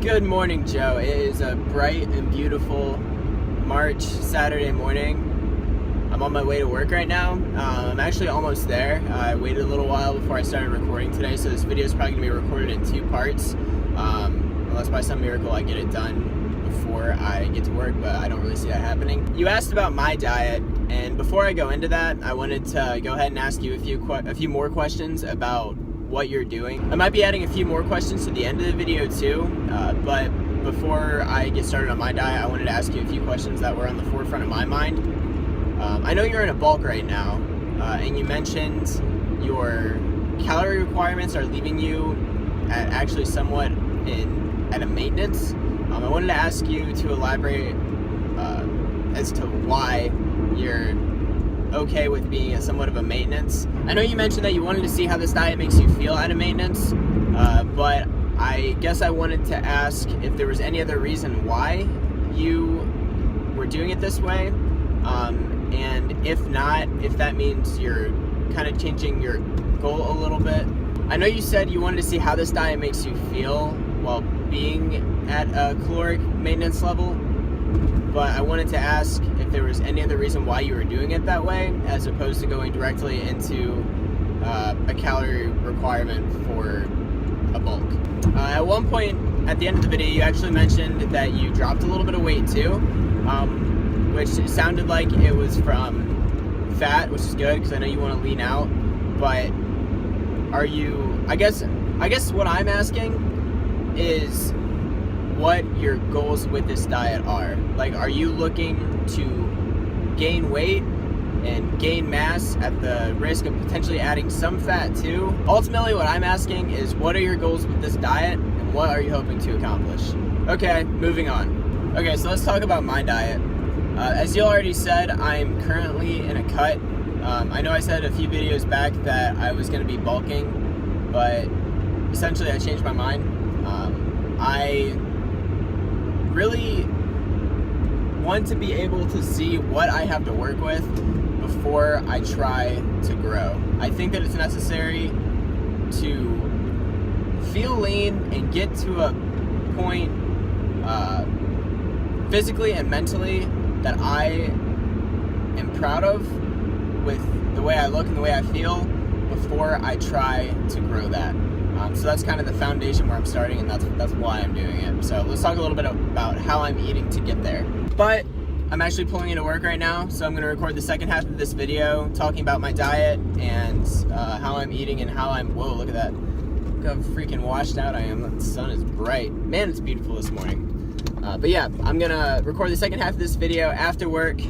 Good morning, Joe. It is a bright and beautiful March Saturday morning. I'm on my way to work right now. I'm actually almost there. I waited a little while before I started recording today, so this video is probably going to be recorded in two parts. Unless by some miracle I get it done before I get to work, but I don't really see that happening. You asked about my diet, and before I go into that, I wanted to go ahead and ask you a few more questions about what you're doing. I might be adding a few more questions to the end of the video too, but before I get started on my diet, I wanted to ask you a few questions that were on the forefront of my mind. I know you're in a bulk right now, and you mentioned your calorie requirements are leaving you at actually somewhat at a maintenance. I wanted to ask you to elaborate as to why you're okay with being somewhat of a maintenance. I know you mentioned that you wanted to see how this diet makes you feel at a maintenance, but I guess I wanted to ask if there was any other reason why you were doing it this way, and if not, if that means you're kind of changing your goal a little bit. I know you said you wanted to see how this diet makes you feel while being at a caloric maintenance level, but I wanted to ask if there was any other reason why you were doing it that way, as opposed to going directly into a calorie requirement for a bulk. At one point at the end of the video, you actually mentioned that you dropped a little bit of weight too, which sounded like it was from fat, which is good because I know you want to lean out. But are you? I guess what I'm asking is what your goals with this diet are. Like, are you looking to gain weight and gain mass at the risk of potentially adding some fat too? Ultimately, what I'm asking is, what are your goals with this diet and what are you hoping to accomplish? Okay, moving on. Okay, so let's talk about my diet. As you already said, I'm currently in a cut. I know I said a few videos back that I was going to be bulking, but essentially I changed my mind. I really want to be able to see what I have to work with before I try to grow. I think that it's necessary to feel lean and get to a point physically and mentally that I am proud of with the way I look and the way I feel before I try to grow that. So that's kind of the foundation where I'm starting, and that's why I'm doing it. So let's talk a little bit about how I'm eating to get there. But I'm actually pulling into work right now, so I'm going to record the second half of this video talking about my diet and how I'm eating and how I'm... Whoa, look at that. Look how freaking washed out I am. The sun is bright. Man, it's beautiful this morning. But yeah, I'm going to record the second half of this video after work,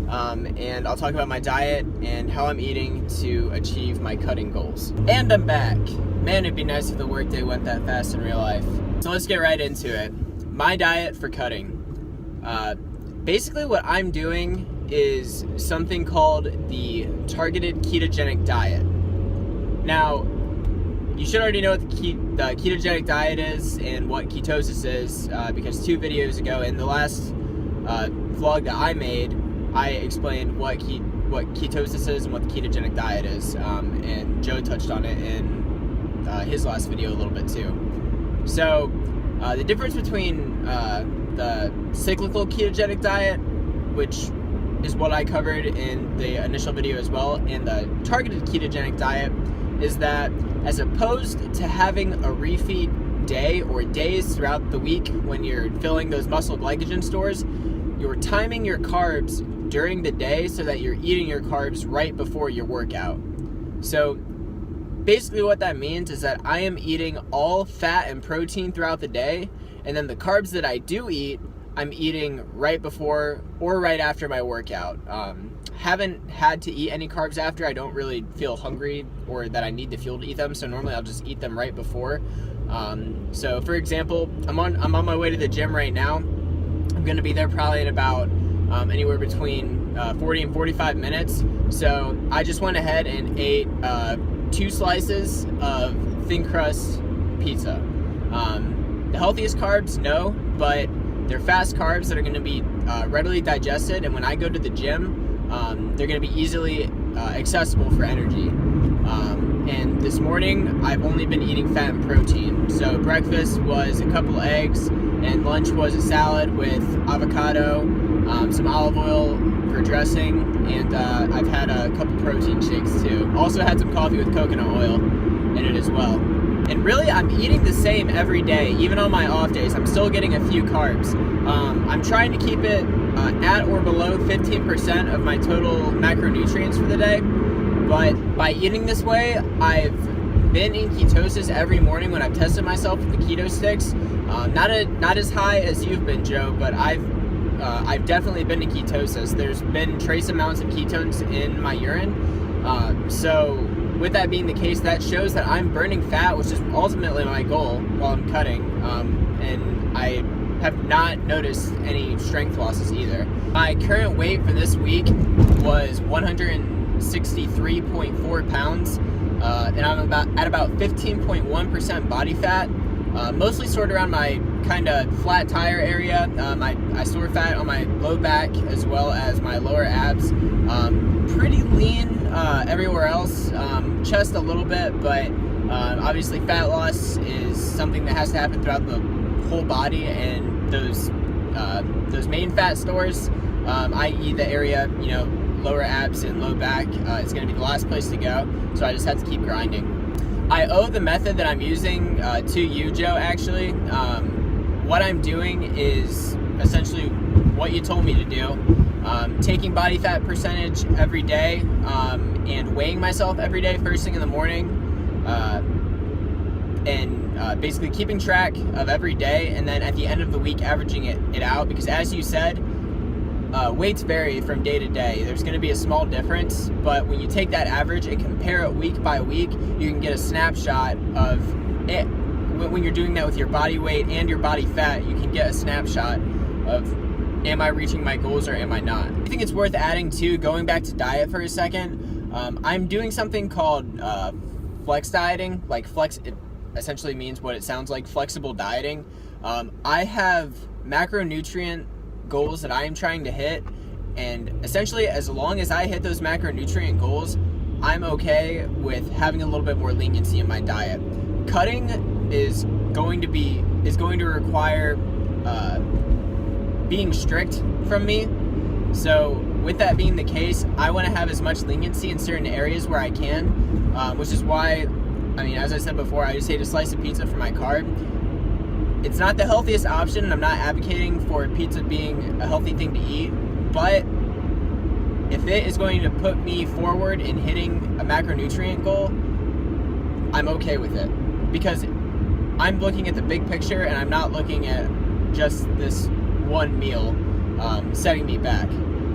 and I'll talk about my diet and how I'm eating to achieve my cutting goals. And I'm back. Man, it'd be nice if the workday went that fast in real life. So let's get right into it. My diet for cutting. Basically what I'm doing is something called the targeted ketogenic diet. Now, you should already know what the ketogenic diet is and what ketosis is, because 2 videos ago in the last vlog that I made, I explained what ketosis is and what the ketogenic diet is, and Joe touched on it in his last video a little bit too. So the difference between the cyclical ketogenic diet, which is what I covered in the initial video as well, and the targeted ketogenic diet is that as opposed to having a refeed day or days throughout the week when you're filling those muscle glycogen stores, you're timing your carbs during the day so that you're eating your carbs right before your workout. So basically what that means is that I am eating all fat and protein throughout the day, and then the carbs that I do eat, I'm eating right before or right after my workout. Haven't had to eat any carbs after. I don't really feel hungry or that I need the fuel to eat them, so normally I'll just eat them right before. So for example, I'm on my way to the gym right now. I'm gonna be there probably in about anywhere between 40 and 45 minutes. So I just went ahead and ate 2 slices of thin crust pizza. The healthiest carbs, no, but they're fast carbs that are going to be readily digested, and when I go to the gym, they're going to be easily accessible for energy. And This morning, I've only been eating fat and protein. So breakfast was a couple eggs, and lunch was a salad with avocado, some olive oil for dressing, and I've had a couple protein shakes too. Also had some coffee with coconut oil in it as well. And really, I'm eating the same every day, even on my off days. I'm still getting a few carbs. I'm trying to keep it at or below 15% of my total macronutrients for the day. But by eating this way, I've been in ketosis every morning when I've tested myself with the keto sticks. Not as high as you've been, Joe, but I've definitely been in ketosis. There's been trace amounts of ketones in my urine. So with that being the case, that shows that I'm burning fat, which is ultimately my goal while I'm cutting. And I have not noticed any strength losses either. My current weight for this week was 163.4 pounds, and I'm at about 15.1% body fat, mostly stored around my kind of flat tire area. I store fat on my low back as well as my lower abs. Pretty lean everywhere else, chest a little bit, but obviously fat loss is something that has to happen throughout the whole body, and those main fat stores, i.e. the area, lower abs and low back, it's going to be the last place to go, so I just have to keep grinding. I owe the method that I'm using to you, Joe, actually. What I'm doing is essentially what you told me to do. Taking body fat percentage every day, and weighing myself every day first thing in the morning, and basically keeping track of every day, and then at the end of the week averaging it out, because as you said, weights vary from day to day. There's going to be a small difference, but when you take that average and compare it week by week, you can get a snapshot of it. When you're doing that with your body weight and your body fat, you can get a snapshot of, am I reaching my goals or am I not? I think it's worth adding too, going back to diet for a second. I'm doing something called flex dieting. Like flex, it essentially means what it sounds like, flexible dieting. I have macronutrient goals that I am trying to hit, and essentially as long as I hit those macronutrient goals, I'm okay with having a little bit more leniency in my diet. Cutting is going to require being strict from me. So with that being the case, I want to have as much leniency in certain areas where I can, which is why, as I said before, I just ate a slice of pizza for my carb. It's not the healthiest option, and I'm not advocating for pizza being a healthy thing to eat, but if it is going to put me forward in hitting a macronutrient goal, I'm okay with it, because I'm looking at the big picture and I'm not looking at just this one meal setting me back.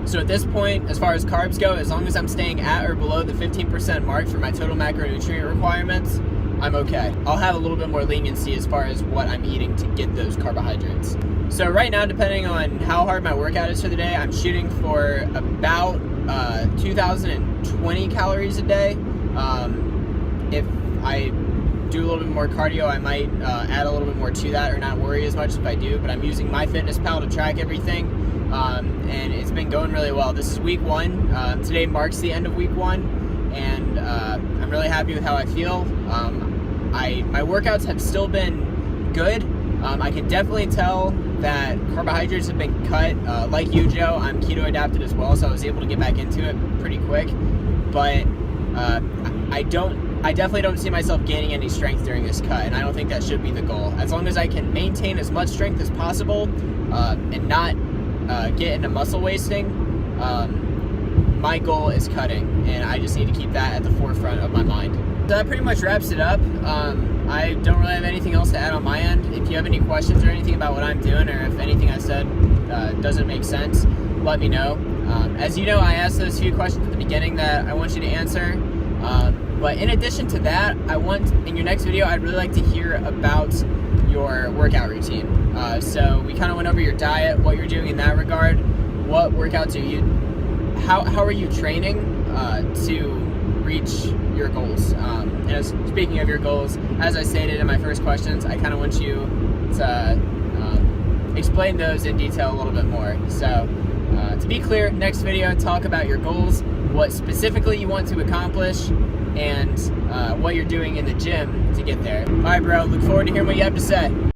So at this point, as far as carbs go, as long as I'm staying at or below the 15% mark for my total macronutrient requirements, I'm okay. I'll have a little bit more leniency as far as what I'm eating to get those carbohydrates. So right now, depending on how hard my workout is for the day, I'm shooting for about 2,020 calories a day. If I do a little bit more cardio, I might add a little bit more to that, or not worry as much if I do, but I'm using MyFitnessPal to track everything, and it's been going really well. This is week one. Today marks the end of week one, and I'm really happy with how I feel. My workouts have still been good. I can definitely tell that carbohydrates have been cut. Like you, Joe, I'm keto adapted as well, so I was able to get back into it pretty quick. But I definitely don't see myself gaining any strength during this cut, and I don't think that should be the goal. As long as I can maintain as much strength as possible and not get into muscle wasting, my goal is cutting, and I just need to keep that at the forefront of my mind. So that pretty much wraps it up. I don't really have anything else to add on my end. If you have any questions or anything about what I'm doing, or if anything I said doesn't make sense, let me know. As you know, I asked those few questions at the beginning that I want you to answer. But in addition to that, in your next video, I'd really like to hear about your workout routine. So we kind of went over your diet, what you're doing in that regard. What workouts are you, how are you training to reach your goals? And speaking of your goals, as I stated in my first questions, I kind of want you to explain those in detail a little bit more. So to be clear, next video, talk about your goals, what specifically you want to accomplish, and what you're doing in the gym to get there. All right, bro, look forward to hearing what you have to say.